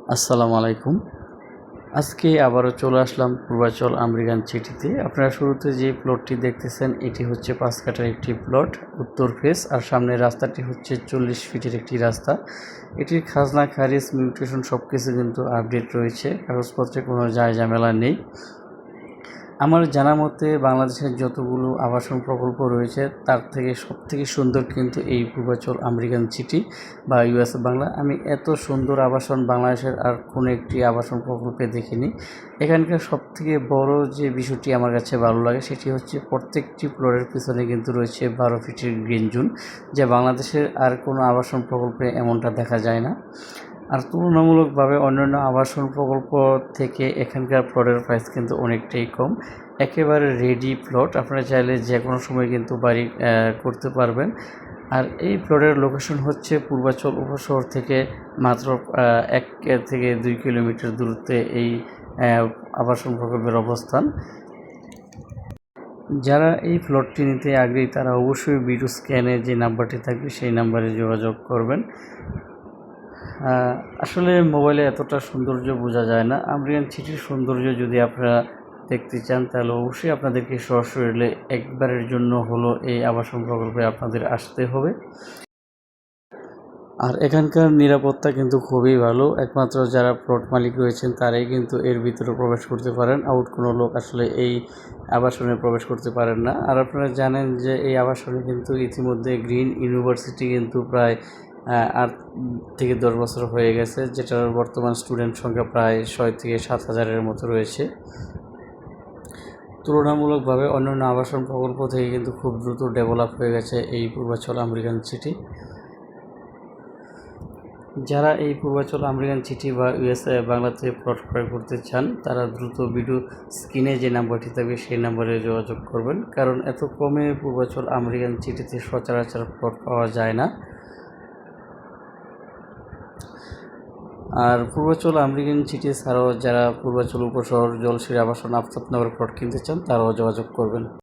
আসসালামু আলাইকুম। আজকে আবারও চলে আসলাম পূর্বাচল আমেরিকান সিটিতে। আপনারা শুরুতে যে প্লটটি দেখতেছেন এটি হচ্ছে ৫ কাঠার একটি প্লট, উত্তর ফেস। আর সামনের রাস্তাটি হচ্ছে ৪০ ফিটের একটি রাস্তা। এটির খাজনা খারিজ মিউটেশন সব কিছু কিন্তু আপডেট রয়েছে, কাগজপত্রে কোনো ঝামেলা নেই। আমার জানা মতে বাংলাদেশের যতগুলো আবাসন প্রকল্প রয়েছে তার থেকে সবথেকে সুন্দর কিন্তু এই পূর্বাচল আমেরিকান সিটি বা ইউএস বাংলা। আমি এত সুন্দর আবাসন বাংলাদেশের আর কোনো একটি আবাসন প্রকল্পে দেখিনি। এখানকার সবথেকে বড় যে বিষয়টি আমার কাছে ভালো লাগে সেটি হচ্ছে প্রত্যেকটি ফ্লোরের পিছনে কিন্তু রয়েছে ১২ ফিটের গ্রিন জোন, যা বাংলাদেশের আর কোনো আবাসন প্রকল্পে এমনটা দেখা যায় না। আর তুলনামূলকভাবে অন্যান্য আবাসন প্রকল্প থেকে এখানকার প্লটের প্রাইস কিন্তু অনেকটাই কম। একেবারে রেডি প্লট, আপনারা চাইলে যে কোনো সময় কিন্তু বাড়ি করতে পারবেন। আর এই প্লটের লোকেশন হচ্ছে পূর্বাচল উপশহর থেকে মাত্র ১ থেকে ২ কিলোমিটার দূরত্বে এই আবাসন প্রকল্পের অবস্থান। যারা এই প্লটটি নিতে আগ্রহী তারা অবশ্যই ভিডিও স্ক্যানে যে নাম্বারটি থাকবে সেই নাম্বারে যোগাযোগ করবেন। আসলে মোবাইলে এতটা সৌন্দর্য বোঝা যায় না। আমেরিকান সিটির সৌন্দর্য যদি আপনারা দেখতে চান তাহলে অবশ্যই আপনাদেরকে সশরীরে একবারের জন্য হলো এই আবাসন প্রকল্পে আপনাদের আসতে হবে। আর এখানকার নিরাপত্তা কিন্তু খুবই ভালো। একমাত্র যারা প্লট মালিক রয়েছেন তারাই কিন্তু এর ভিতরে প্রবেশ করতে পারেন। আউট কোনো লোক আসলে এই আবাসনে প্রবেশ করতে পারেন না। আর আপনারা জানেন যে এই আবাসনে কিন্তু ইতিমধ্যে গ্রিন ইউনিভার্সিটি কিন্তু প্রায় ৮ থেকে ১০ বছর হয়ে গেছে, যেটার বর্তমান স্টুডেন্ট সংখ্যা প্রায় ৬ থেকে ৭ হাজারের মতো রয়েছে। তুলনামূলকভাবে অন্যান্য আবাসন প্রকল্প থেকে কিন্তু খুব দ্রুত ডেভেলপ হয়ে গেছে এই পূর্বাচল আমেরিকান সিটি। যারা এই পূর্বাচল আমেরিকান সিটি বা ইউএসএ বাংলাতে প্লট ক্রয় করতে চান তারা দ্রুত ভিডিও স্ক্রিনে যে নাম্বারটি থাকবে সেই নাম্বারে যোগাযোগ করবেন, কারণ এত কমে পূর্বাচল আমেরিকান সিটিতে সচরাচর প্লট পাওয়া যায় না। আর পূর্বাচল আমেরিকান সিটি ছাড়াও যারা পূর্বাচল উপশহর জলশিরা আবাসন আফতাবনগর প্লট কিনতে চান তারাও যোগাযোগ করবেন।